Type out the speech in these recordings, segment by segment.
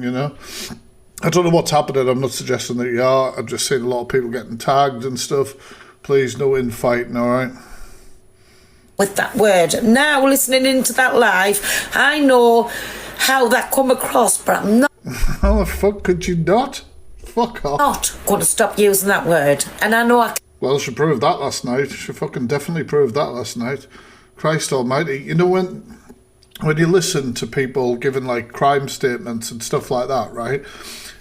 doing, you know. I don't know what's happening. I'm not suggesting that you are. I'm just seeing a lot of people getting tagged and stuff. Please, no infighting, all right? With that word. Now, listening into that live, I know how that come across, but I'm not. How the fuck could you not? Fuck off. Not going to stop using that word. And I know Well, she proved that last night. She fucking definitely proved that last night. Christ almighty. You know, when you listen to people giving, like, crime statements and stuff like that, right?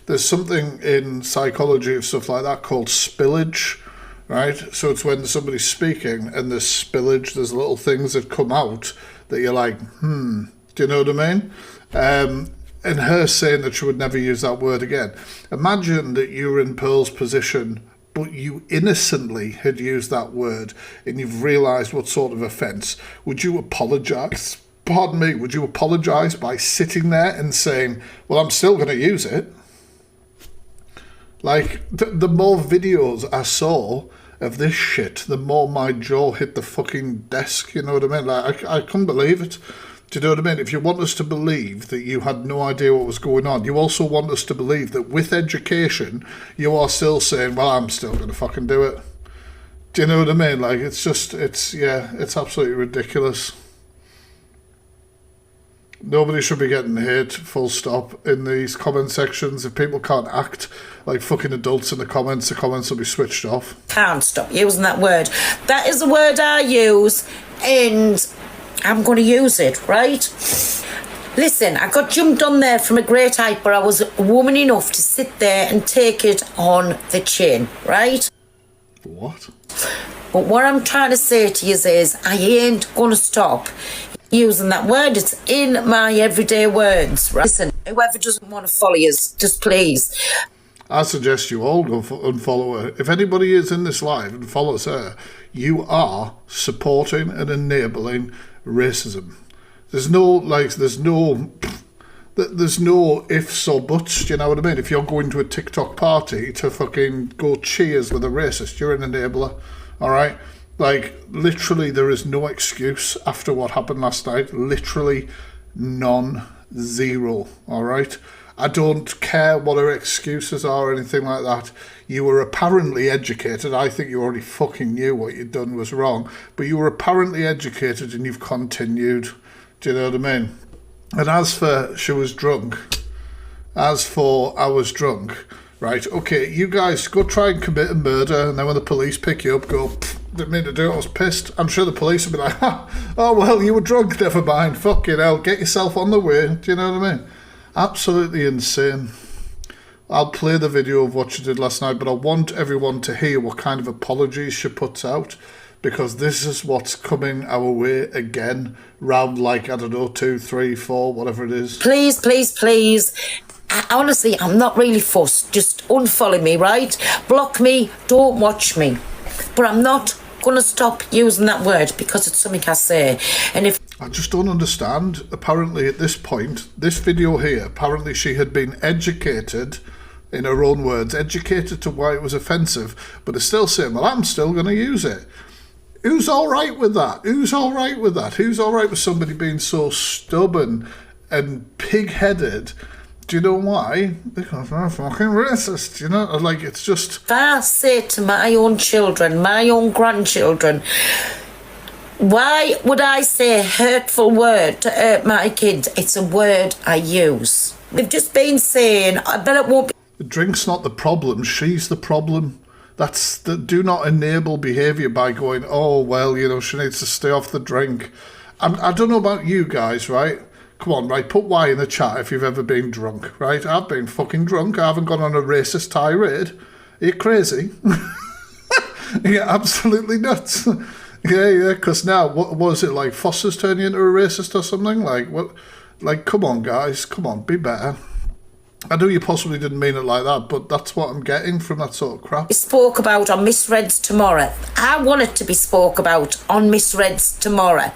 There's something in psychology of stuff like that called spillage, right? So it's when somebody's speaking and there's spillage, there's little things that come out that you're like, do you know what I mean? And her saying that she would never use that word again. Imagine that you were in Pearl's position, but you innocently had used that word and you've realised what sort of offence. Would you apologise? Pardon me, would you apologise by sitting there and saying, well, I'm still going to use it? Like, the more videos I saw of this shit, the more my jaw hit the fucking desk, you know what I mean? Like, I couldn't believe it. Do you know what I mean? If you want us to believe that you had no idea what was going on, you also want us to believe that with education, you are still saying, well, I'm still going to fucking do it. Do you know what I mean? Like, it's absolutely ridiculous. Nobody should be getting hate, full stop, in these comment sections. If people can't act like fucking adults in the comments will be switched off. Can't stop using that word. That is a word I use, and I'm going to use it, right? Listen, I got jumped on there from a great height, but I was woman enough to sit there and take it on the chin, right? What? But what I'm trying to say to you is I ain't going to stop using that word. It's in my everyday words, right? Listen, whoever doesn't want to follow you, just please. I suggest you all go unfollow her. If anybody is in this live and follows her, you are supporting and enabling racism. There's no ifs or buts, do you know what I mean? If you're going to a TikTok party to fucking go cheers with a racist, you're an enabler, all right? Like, literally, there is no excuse after what happened last night. Literally none, zero, all right? I don't care what her excuses are or anything like that. You were apparently educated. I think you already fucking knew what you'd done was wrong, but you were apparently educated and you've continued. Do you know what I mean? And as for she was drunk, as for I was drunk, right, okay, you guys go try and commit a murder, and then when the police pick you up, go, didn't mean to do it, I was pissed. I'm sure the police will be like, oh, well, you were drunk, never mind, fucking hell, get yourself on the way. Do you know what I mean? Absolutely insane. I'll play the video of what she did last night, but I want everyone to hear what kind of apologies she puts out, because this is what's coming our way again, round like, I don't know, 2, 3, 4, whatever it is. Please, please, please. Honestly, I'm not really fussed. Just unfollow me, right? Block me, don't watch me. But I'm not going to stop using that word because it's something I say. And if I just don't understand. Apparently at this point, this video here, apparently she had been educated, in her own words, educated to why it was offensive, but is still saying, well, I'm still going to use it. Who's all right with that? Who's all right with that? Who's all right with somebody being so stubborn and pig-headed? Do you know why? Because I'm fucking racist, you know? Like, it's just... If I say to my own children, my own grandchildren, why would I say a hurtful word to hurt my kids? It's a word I use. They've just been saying, I bet it won't be... The drink's not the problem, she's the problem. That's the do not enable behaviour by going, oh, well, you know, she needs to stay off the drink. I don't know about you guys, right? Come on, right, put Y in the chat if you've ever been drunk, right? I've been fucking drunk. I haven't gone on a racist tirade. Are you crazy? You're absolutely nuts. Yeah, because now, what was it, like Foster's turning into a racist or something? Like, what? Like, come on, guys, come on, be better. I know you possibly didn't mean it like that, but that's what I'm getting from that sort of crap. Spoke about on Misreads tomorrow. I want it to be spoke about on Misreads tomorrow.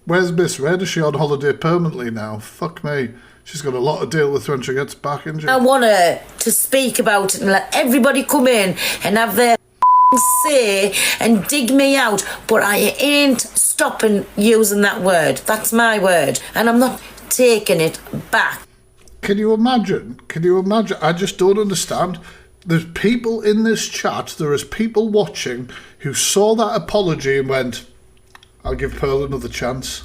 Where's Miss Red? Is she on holiday permanently now? Fuck me. She's got a lot to deal with when she gets back, isn't she? I want her to speak about it and let everybody come in and have their say and dig me out, but I ain't stopping using that word. That's my word, and I'm not taking it back. Can you imagine? Can you imagine? I just don't understand. There's people in this chat, there is people watching who saw that apology and went, I'll give Pearl another chance.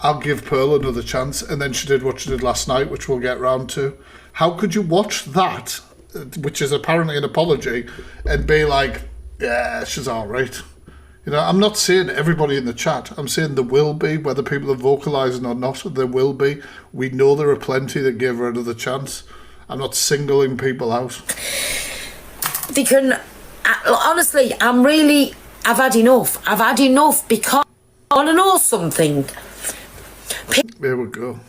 I'll give Pearl another chance. And then she did what she did last night, which we'll get round to. How could you watch that, which is apparently an apology, and be like, yeah, she's all right? You know, I'm not saying everybody in the chat. I'm saying there will be, whether people are vocalising or not, there will be. We know there are plenty that give her another chance. I'm not singling people out. They can... Honestly, I've had enough. I've had enough because I want to know something. There we go.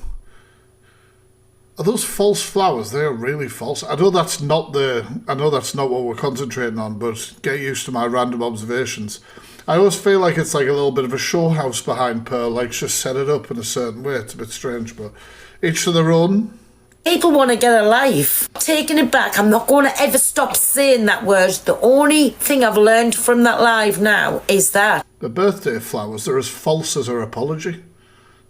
Are those false flowers? They are really false. I know that's not what we're concentrating on, but get used to my random observations. I always feel like it's like a little bit of a show house behind Pearl, like she's set it up in a certain way. It's a bit strange, but each to their own. People want to get a life. Taking it back, I'm not going to ever stop saying that word. The only thing I've learned from that live now is that. The birthday flowers, they're as false as her apology.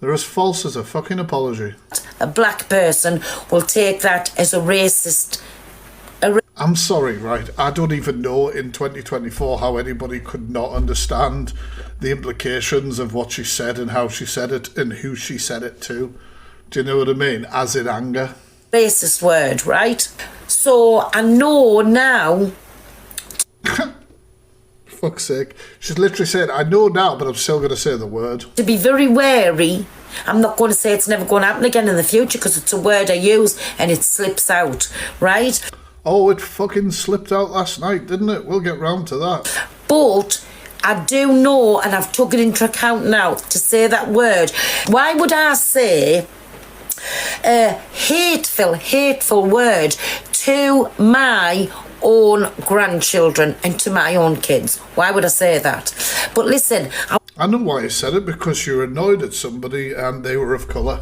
They're as false as a fucking apology. A black person will take that as a racist. I'm sorry, right? I don't even know in 2024 how anybody could not understand the implications of what she said and how she said it and who she said it to. Do you know what I mean? As in anger. Racist word, right? So I know now. Fuck's sake. She's literally said, I know now, but I'm still going to say the word. To be very wary. I'm not going to say it's never going to happen again in the future because it's a word I use and it slips out, right? Oh, it fucking slipped out last night, didn't it? We'll get round to that. But I do know, and I've took it into account now, to say that word. Why would I say a hateful word to my own grandchildren and to my own kids? Why would I say that? But listen... I know why you said it, because you're annoyed at somebody and they were of colour.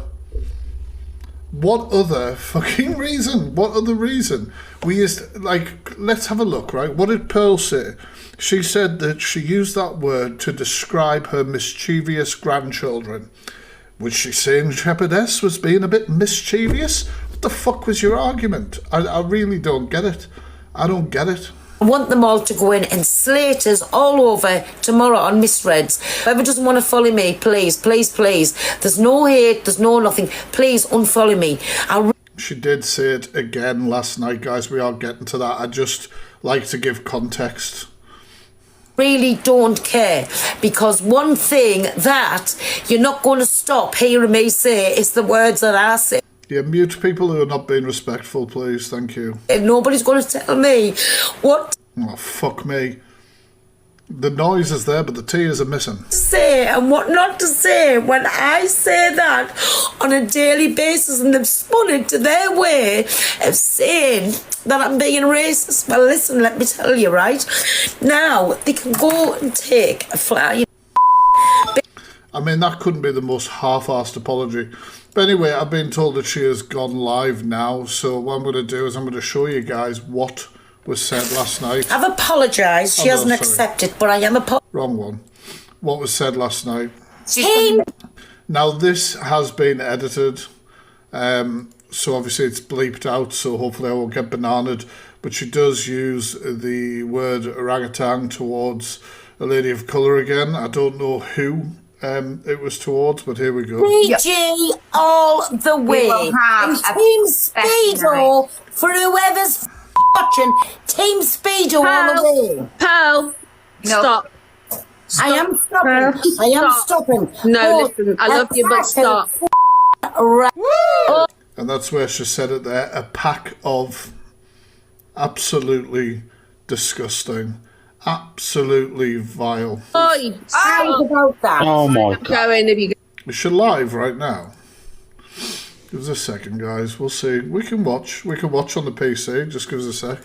What other fucking reason? What other reason? We used, like, let's have a look, right? What did Pearl say? She said that she used that word to describe her mischievous grandchildren. Was she saying Shepherdess was being a bit mischievous? What the fuck was your argument? I really don't get it. I don't get it. I want them all to go in and slate us all over tomorrow on Misreads. Whoever doesn't want to follow me, please, please, please. There's no hate, there's no nothing. Please unfollow me. She did say it again last night, guys. We are getting to that. I just like to give context. Really don't care, because one thing that you're not going to stop hearing me say is the words that I say. Yeah, mute people who are not being respectful, please. Thank you. And nobody's going to tell me what... Oh, fuck me. The noise is there, but the tears are missing. Say and what not to say when I say that on a daily basis, and they've spun it to their way of saying that I'm being racist. Well, listen, let me tell you, right? Now, they can go and take a fly. I mean, that couldn't be the most half-assed apology. But anyway, I've been told that she has gone live now, so what I'm going to do is I'm going to show you guys what was said last night. I've apologised. She hasn't accepted, but I am Wrong one. What was said last night. Team. Now, this has been edited, so obviously it's bleeped out, so hopefully I won't get bananaed. But she does use the word orangutan towards a lady of colour again. I don't know who it was towards, but here we go. PG all the way. And Team Speedo for whoever's watching. Team Speedo all the way. Pearl, stop. I am stopping. I am stopping. No, listen, I love you, but stop. And that's where she said it there. A pack of absolutely disgusting, absolutely vile. Oi, about that. Oh my god. going if you go. Is she live right now? Give us a second, guys. We'll see. We can watch. We can watch on the PC. Just give us a sec.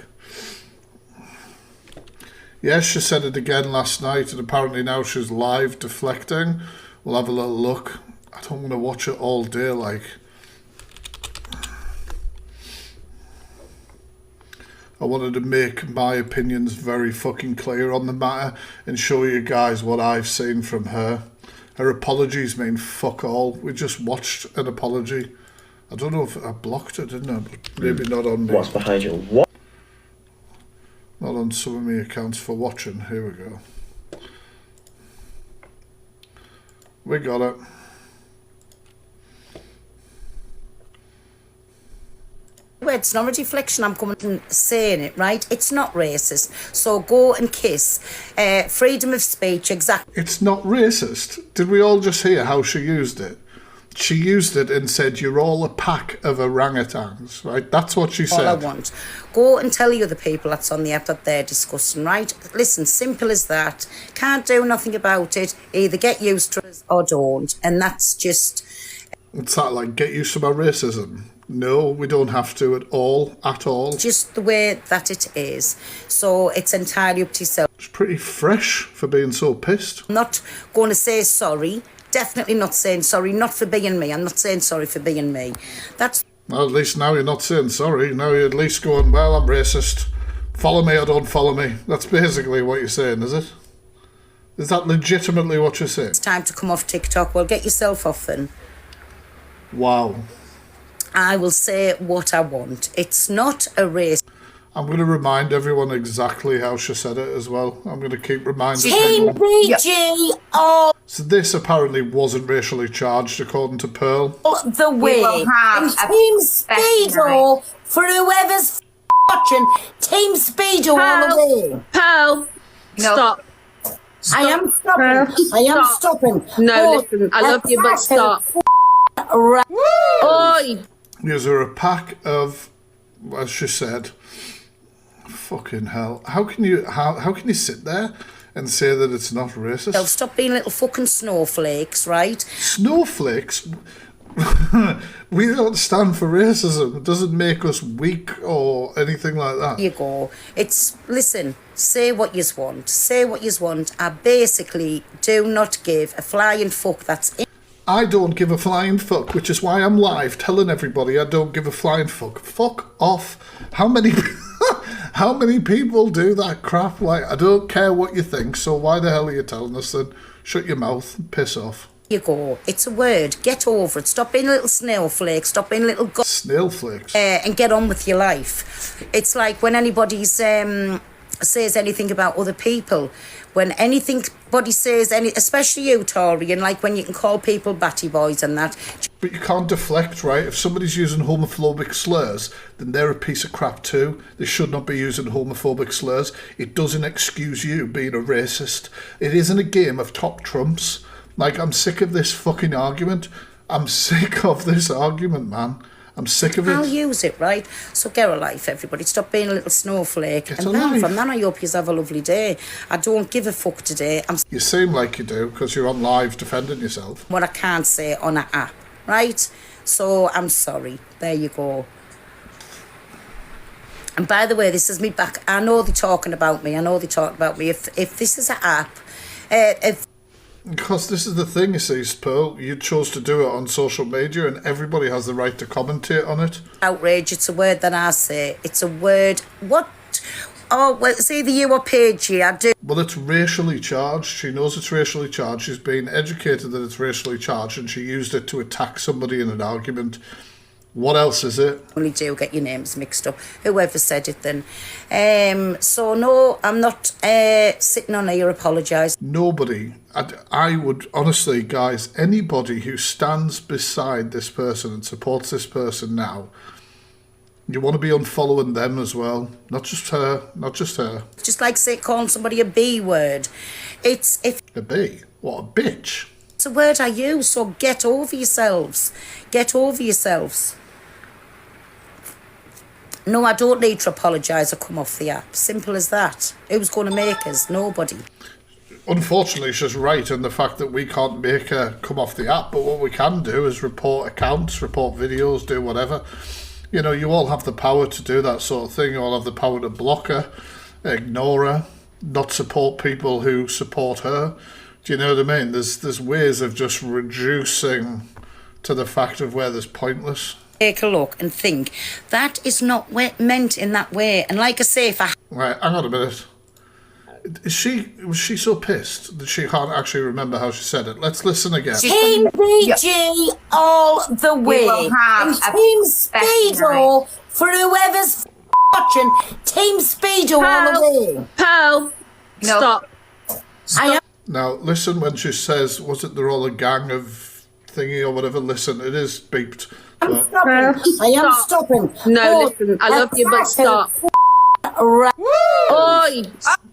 Yes, she said it again last night, and apparently now she's live deflecting. We'll have a little look. I don't want to watch it all day, like. I wanted to make my opinions very fucking clear on the matter and show you guys what I've seen from her. Her apologies mean fuck all. We just watched an apology. I don't know if I blocked it, didn't I? But maybe not on me. What's behind you? What? Not on some of my accounts for watching. Here we go. We got it. It's not a deflection, I'm coming and saying it, right? It's not racist. So go and kiss. Freedom of speech, exactly. It's not racist. Did we all just hear how she used it? She used it and said, you're all a pack of orangutans, right? That's what she said. All I want. Go and tell the other people that's on the app that they're discussing, right? Listen, simple as that. Can't do nothing about it. Either get used to it or don't. And that's just... It's that like, get used to my racism. No, we don't have to at all. Just the way that it is. So it's entirely up to yourself. It's pretty fresh for being so pissed. I'm not going to say sorry. Definitely not saying sorry. Not for being me. I'm not saying sorry for being me. That's... Well, at least now you're not saying sorry. Now you're at least going, well, I'm racist. Follow me or don't follow me. That's basically what you're saying, is it? Is that legitimately what you're saying? It's time to come off TikTok. Well, get yourself off then. Wow. I will say what I want. It's not a race. I'm going to remind everyone exactly how she said it as well. I'm going to keep reminding Team everyone. BGO. So this apparently wasn't racially charged, according to Pearl. The way. will have And a Team special Speedo for whoever's watching. Team Speedo all the way. Pearl, No. stop. I am stopping. I am Stop. stopping. No, listen, I love you, but stop. Right. Oi! These are a pack of, as she said, fucking hell. How can you sit there and say that it's not racist? They'll stop being little fucking snowflakes, right? Snowflakes? We don't stand for racism. It doesn't make us weak or anything like that. You go. It's, listen, say what yous want. Say what yous want. I basically do not give a flying fuck that's in. I don't give a flying fuck, which is why I'm live telling everybody I don't give a flying fuck. Fuck off. How many people do that crap? Like, I don't care what you think, so why the hell are you telling us then? Shut your mouth and piss off. You go. It's a word. Get over it. Stop being a little snowflake. Stop being a little Snailflakes. and get on with your life. It's like when anybody's says anything about other people. When anybody says any, especially you, Tori, and like when you can call people batty boys and that. But you can't deflect, right? If somebody's using homophobic slurs, then they're a piece of crap too. They should not be using homophobic slurs. It doesn't excuse you being a racist. It isn't a game of top trumps. Like, I'm sick of this fucking argument. I'm sick of this argument, man. I'm sick of it. I'll use it, right? So get a life, everybody. Stop being a little snowflake. Get and a then life. from then I hope you have a lovely day. I don't give a fuck today. I'm You seem like you do, because you're on live defending yourself. what I can't say on an app, right? So I'm sorry. There you go. And by the way, this is me back. I know they're talking about me. If this is an app, if Because this is the thing, you see, Pearl. You chose to do it on social media, and everybody has the right to commentate on it. outrage, it's a word that I say. It's a word. What? Oh, well, it's either you or Paige. I do. Well, it's racially charged. She knows it's racially charged. She's been educated that it's racially charged, and she used it to attack somebody in an argument. What else is it? Only do get your names mixed up. Whoever said it then. So no, I'm not sitting on here apologise. Nobody. I would, honestly, guys, anybody who stands beside this person and supports this person now, you want to be unfollowing them as well. Not just her. Not just her. Just like say calling somebody a B word. If A B? What, a bitch? it's a word I use, so get over yourselves. Get over yourselves. No, I don't need to apologise or come off the app. Simple as that. Who's going to make us? Nobody. Unfortunately, she's right in the fact that we can't make her come off the app, but what we can do is report accounts, report videos, do whatever. You know, you all have the power to do that sort of thing. You all have the power to block her, ignore her, not support people who support her. Do you know what I mean? There's ways of just reducing to the fact of where there's pointless. Take a look and think, that is not meant in that way. And like I say, if I... Right, hang on a minute. Was she so pissed that she can't actually remember how she said it? Let's listen again. Team BG all the way. And Team Speedo for whoever's watching. Team Speedo all the way. Pearl, stop. I am Now, listen when she says, was it they're all a gang of thingy or whatever? Listen, it is beeped. But stopping. I am stopping. No, listen, I love you, but stop. Oi!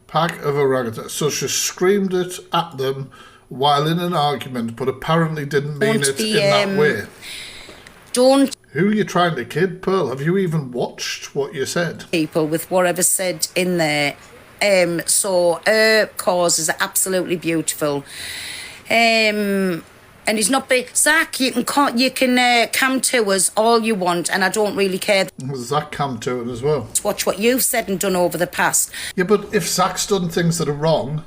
pack of orangutans. So she screamed it at them while in an argument, but apparently didn't mean it in that way. Don't Who are you trying to kid, Pearl? Have you even watched what you said? people with whatever said in there. So her cause is absolutely beautiful. And it's not big. Zach, you can come to us all you want, and I don't really care. Zach come to it as well. Watch what you've said and done over the past. Yeah, but if Zach's done things that are wrong,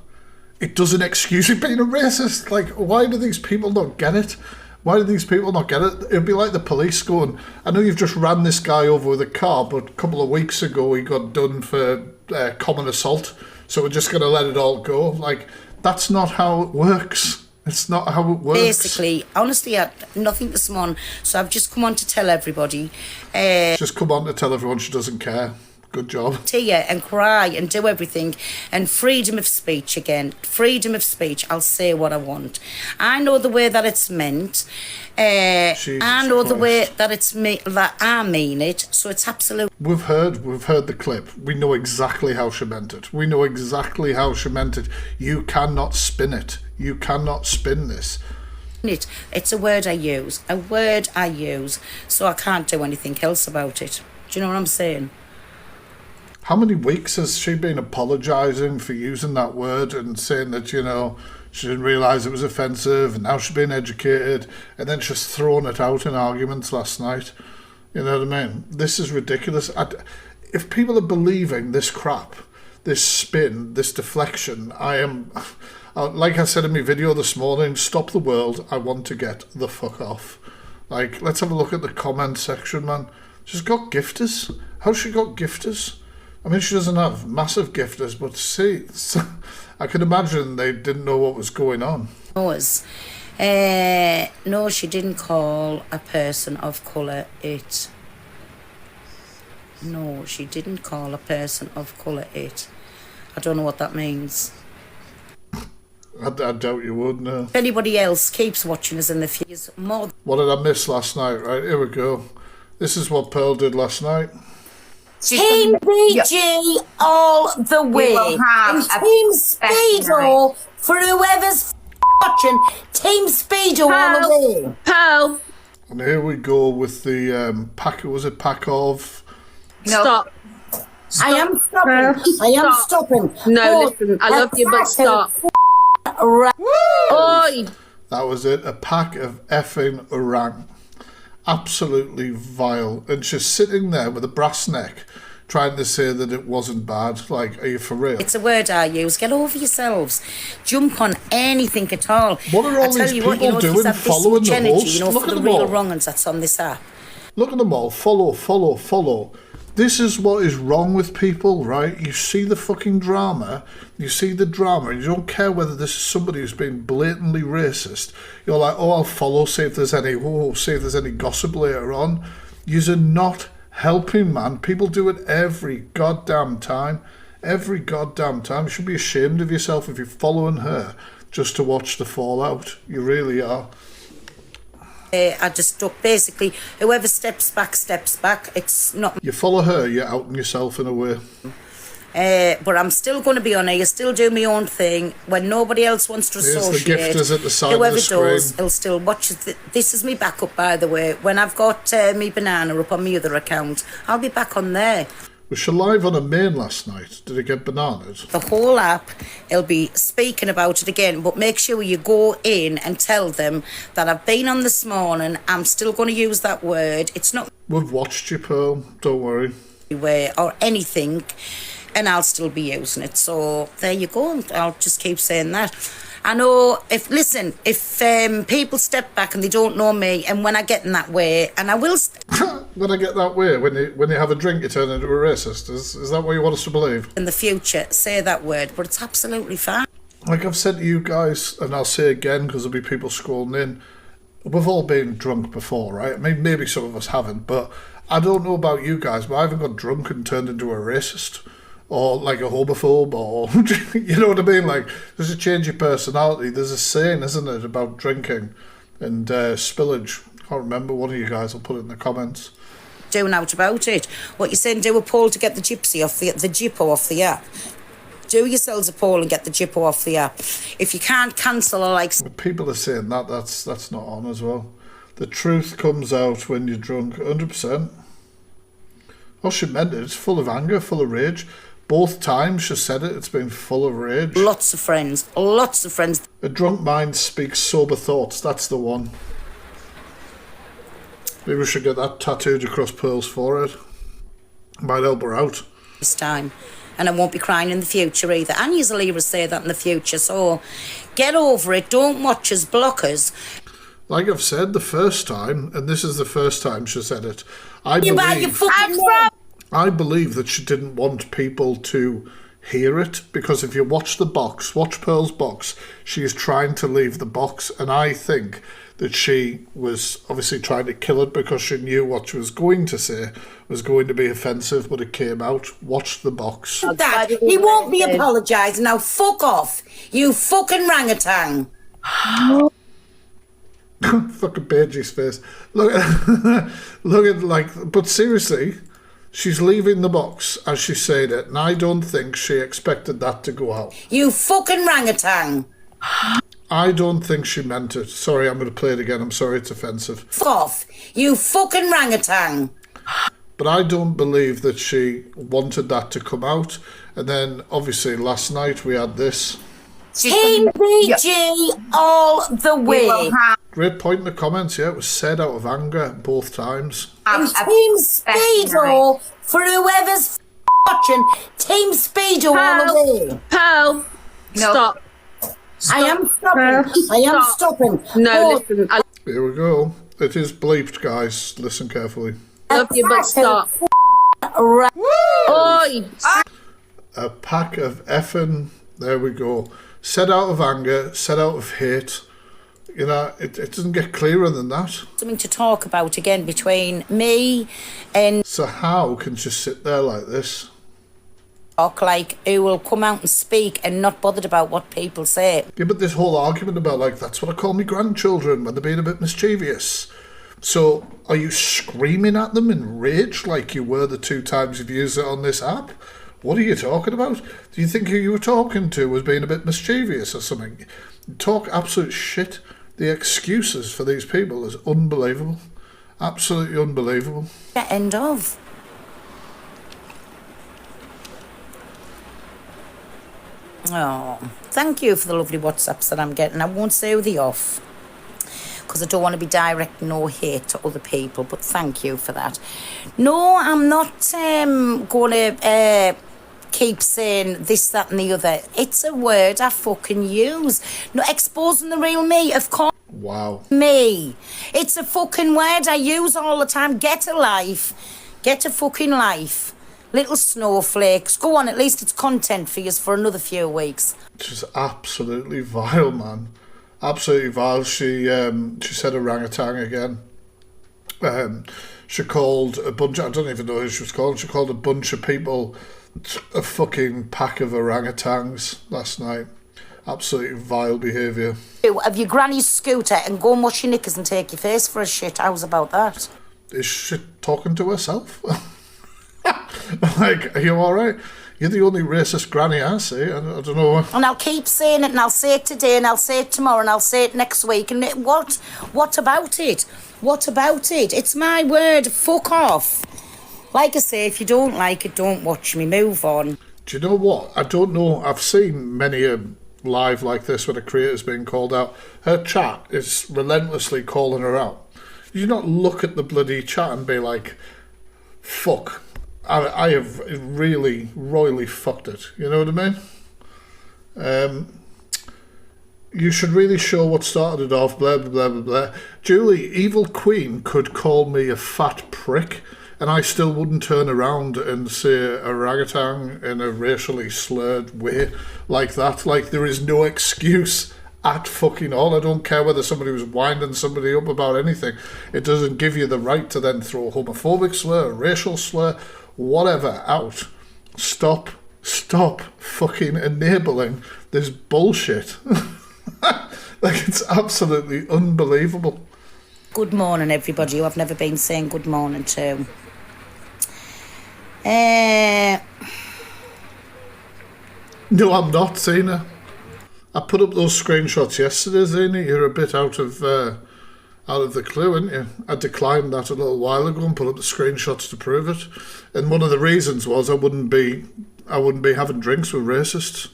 it doesn't excuse you being a racist. Like, why do these people not get it? Why do these people not get it? It'd be like the police going, I know you've just ran this guy over with a car, but a couple of weeks ago he got done for common assault, so we're just going to let it all go. Like, that's not how it works. It's not how it works. Basically, honestly, I had nothing this morning, so I've just come on to tell everybody. Just come on to tell everyone she doesn't care. Good job. Tear and cry and do everything, and freedom of speech again. Freedom of speech. I'll say what I want. I know the way that it's meant. I know the way that that I mean it. So it's absolute. We've heard the clip. We know exactly how she meant it. We know exactly how she meant it. You cannot spin it. You cannot spin this. It's a word I use. A word I use. So I can't do anything else about it. Do you know what I'm saying? How many weeks has she been apologising for using that word and saying that, you know, she didn't realise it was offensive and now she's been educated, and then she's thrown it out in arguments last night? You know what I mean? This is ridiculous. If people are believing this crap, this spin, this deflection, I am... Like I said in my video this morning, stop the world, I want to get the fuck off. Like, let's have a look at the comment section, man. She's got gifters. How's she got gifters? I mean, she doesn't have massive gifters, but see, I can imagine they didn't know what was going on. No, she didn't call a person of colour it. No, she didn't call a person of colour it. I don't know what that means. I doubt you would, no. If anybody else keeps watching us in the future, more... What did I miss last night? Right, here we go. This is what Pearl did last night. Team BG all the way. And Team Speedo for whoever's watching. Team Speedo all the way. Pearl, And here we go with the pack. Was it pack of? stop. I am stopping. I am stopping. No, listen, I love you, but stop. Oi! That was it. A pack of effing orang. Absolutely vile. And she's sitting there with a brass neck, trying to say that it wasn't bad. Like, are you for real? It's a word I use. Get over yourselves. Jump on anything at all. What are all I tell these you what, people doing? If Following this much the energy, host? you know, Look for at the them real all. wrong uns that's on this app. Look at them all. Follow, follow, follow. This is what is wrong with people, right? You see the fucking drama, you see the drama, and you don't care whether this is somebody who's been blatantly racist. You're like, oh, I'll follow, see if there's any gossip later on. You're not helping, man. People do it every goddamn time. Every goddamn time. You should be ashamed of yourself if you're following her just to watch the fallout. You really are. I just basically, whoever steps back. It's not. You follow her, you're outing yourself in a way. But I'm still going to be on here. Still do my own thing. When nobody else wants to Here's associate, the gifters at the side whoever of the screen. does, he'll still watch. This is me backup, by the way. When I've got me banana up on my other account, I'll be back on there. Was she live on a main last night? Did it get bananas? The whole app, he'll be speaking about it again, but make sure you go in and tell them that I've been on this morning. I'm still going to use that word. It's not We've watched you, Pearl. Don't worry. anywhere or anything. and I'll still be using it. So there you go. I'll just keep saying that. I know if people step back and they don't know me, and when I get in that way, and I will. When I get that way, when you have a drink, you turn into a racist. Is that what you want us to believe? In the future, say that word, but it's absolutely fine. Like I've said to you guys, and I'll say again because there'll be people scrolling in. We've all been drunk before, right? I mean, maybe some of us haven't, but I don't know about you guys, but I haven't got drunk and turned into a racist or like a homophobe or, you know what I mean? Like, there's a change of personality. There's a saying, isn't it, about drinking and spillage. I can't remember. One of you guys will put it in the comments. Doing out about it. What you're saying, do a poll to get the gypsy off the Jippo off the app. Do yourselves a poll and get the Jippo off the app. If you can't cancel or like... People are saying that's not on as well. The truth comes out when you're drunk, 100%. Oh, she meant it. It's full of anger, full of rage. Both times she said it, it's been full of rage. Lots of friends. Lots of friends. A drunk mind speaks sober thoughts. That's the one. Maybe we should get that tattooed across Pearl's forehead. Might help her out. This time. And I won't be crying in the future either. And usually will say that in the future. So get over it. Don't watch us, block us. Like I've said the first time, and this is the first time she said it, I believe that she didn't want people to hear it, because if you watch the box, watch Pearl's box, she is trying to leave the box, and I think that she was obviously trying to kill it because she knew what she was going to say was going to be offensive, but it came out. Watch the box. Dad, he won't be apologising. Now fuck off, you fucking rangatang. Fucking Paige's face. Look at like, but seriously, she's leaving the box as she said it, and I don't think she expected that to go out. You fucking rangatang. I don't think she meant it. Sorry, I'm going to play it again. I'm sorry, it's offensive. Fuck off, you fucking rangatang. But I don't believe that she wanted that to come out. And then, obviously, last night we had this. Team PG all the way. Great point in the comments, yeah. It was said out of anger both times. And Team Speedo, for whoever's watching, Team Speedo all the way. Pearl, stop. I am stopping. No, listen. I Here we go. It is bleeped, guys. Listen carefully. love you, but stop. Oi! A pack of effing. There we go. Said out of anger, said out of hate. You know, it doesn't get clearer than that. Something to talk about again between me and... So how can she sit there like this? like who will come out and speak and not bothered about what people say. Yeah, but this whole argument about, like, that's what I call my grandchildren when they're being a bit mischievous. So are you screaming at them in rage like you were the 2 times you've used it on this app? What are you talking about? Do you think who you were talking to was being a bit mischievous or something? You talk absolute shit. The excuses for these people is unbelievable. Absolutely unbelievable. End of. Oh, thank you for the lovely WhatsApps that I'm getting. I won't say who they're off because I don't want to be direct no hate to other people, but thank you for that. No, I'm not going to keep saying this, that and the other. It's a word I fucking use. Not exposing the real me, of course. Wow. Me. It's a fucking word I use all the time. Get a life. Get a fucking life. Little snowflakes. Go on, at least it's content for you for another few weeks. Just absolutely vile, man. Absolutely vile. She said orangutan again. She called a bunch, I don't even know who she was calling, she called a bunch of people a fucking pack of orangutans last night. Absolutely vile behaviour. Have your granny's scooter and go and wash your knickers and take your face for a shit. How's about that? Is she talking to herself? Like, are you alright? You're the only racist granny I see. I don't know. And I'll keep saying it, and I'll say it today, and I'll say it tomorrow, and I'll say it next week. And what about it? What about it? It's my word. Fuck off. Like I say, if you don't like it, don't watch me. Move on. Do you know what? I don't know. I've seen many a live like this where the creator's being called out. Her chat is relentlessly calling her out. You not look at the bloody chat and be like, fuck, I have really royally fucked it. You know what I mean? You should really show what started it off, blah, blah, blah, blah, blah. Julie, Evil Queen could call me a fat prick, and I still wouldn't turn around and say orangutan in a racially slurred way like that. Like, there is no excuse at fucking all. I don't care whether somebody was winding somebody up about anything. It doesn't give you the right to then throw a homophobic slur, a racial slur, whatever out. Stop fucking enabling this bullshit. Like, it's absolutely unbelievable. Good morning, everybody who I've never been saying good morning to. No, I'm not, Zena. I put up those screenshots yesterday, Zena. You're a bit out of the clue, aren't you? I declined that a little while ago and put up the screenshots to prove it. And one of the reasons was I wouldn't be having drinks with racists.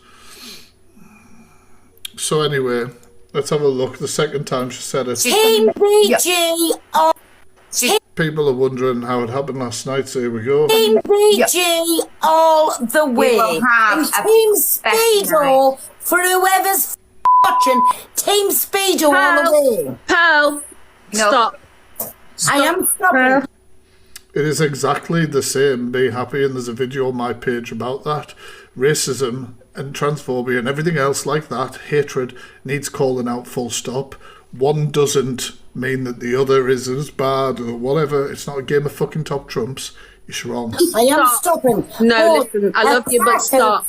So anyway, let's have a look. The second time she said it. Team BG. People are wondering how it happened last night, so here we go. Team BG all the way. And Team Speedo for whoever's watching. Team Speedo all the way. Pearl, stop. I am stopping. It is exactly the same. Be happy, and there's a video on my page about that. Racism and transphobia and everything else like that, hatred, needs calling out, full stop. One doesn't mean that the other is as bad or whatever. It's not a game of fucking top trumps. You're wrong. I am stopping. No, listen, I love you, but stop.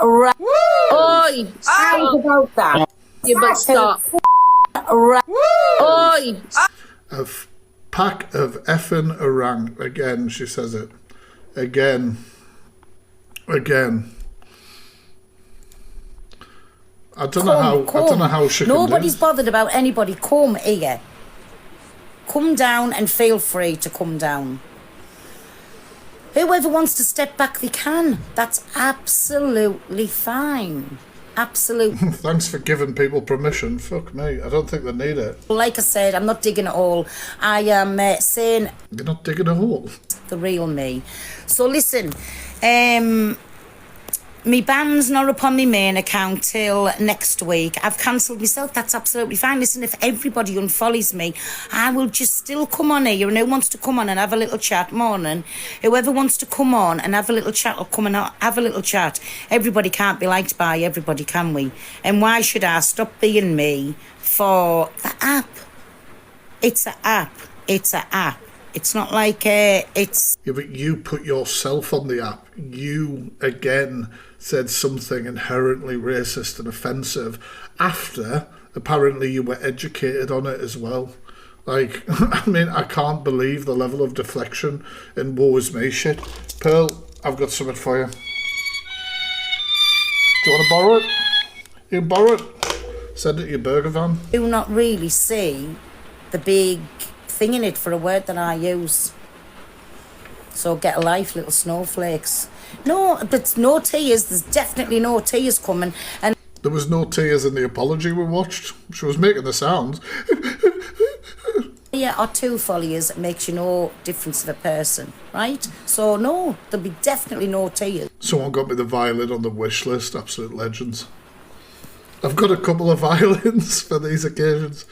Right. Oi, How about that? you, but stop. Right. Oi. A pack of effing orang. Again, she says it. Again. I don't know how she can Nobody's do. bothered about anybody. Come here. Come down and feel free to come down. Whoever wants to step back, they can. That's absolutely fine. Absolutely. Thanks for giving people permission. Fuck me. I don't think they need it. Like I said, I'm not digging at all. I am saying You're not digging a hole. the real me. So listen, my ban's not up on my main account till next week. I've cancelled myself. That's absolutely fine. Listen, if everybody unfollows me, I will just still come on here. And who wants to come on and have a little chat? Morning. Whoever wants to come on and have a little chat will come and have a little chat. Everybody can't be liked by everybody, can we? And why should I stop being me for the app? It's an app. It's an app. It's not like it's... Yeah, but you put yourself on the app. You, again, said something inherently racist and offensive after apparently you were educated on it as well. Like, I mean, I can't believe the level of deflection and woe is me shit. Pearl, I've got something for you. Do you want to borrow it? You can borrow it. Send it to your burger van. Do not really see the big thing in it for a word that I use. So get a life, little snowflakes. No, there's no tears. There's definitely no tears coming. And There was no tears in the apology we watched. She was making the sounds. yeah, or two folios makes you no difference of a person, right? So no, there'll be definitely no tears. Someone got me the violin on the wish list. Absolute legends. I've got a couple of violins for these occasions.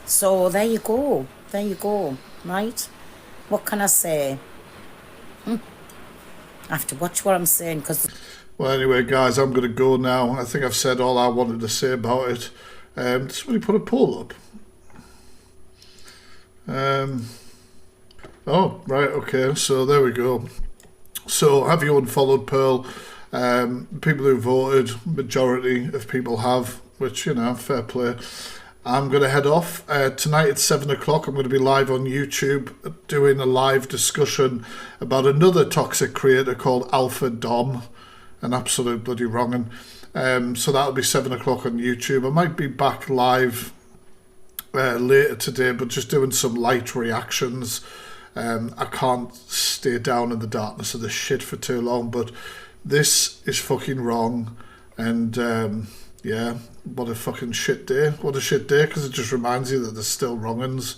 So there you go. There you go, right? What can I say? I have to watch what I'm saying because... Well, anyway, guys, I'm going to go now. I think I've said all I wanted to say about it. Did somebody put a poll up? Oh, right, okay. So there we go. So have you unfollowed Pearl? People who voted, majority of people have, which, you know, fair play. I'm going to head off. Tonight at 7 o'clock, I'm going to be live on YouTube doing a live discussion about another toxic creator called Alpha Dom. An absolute bloody wrong'un. So that'll be 7 o'clock on YouTube. I might be back live later today, but just doing some light reactions. I can't stay down in the darkness of this shit for too long, but this is fucking wrong. And yeah, what a fucking shit day. What a shit day, because it just reminds you that there's still wrong'uns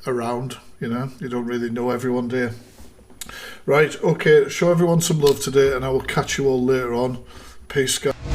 around, You know, you don't really know everyone, do you? Right, okay, show everyone some love today, and I will catch you all later on. Peace, guys.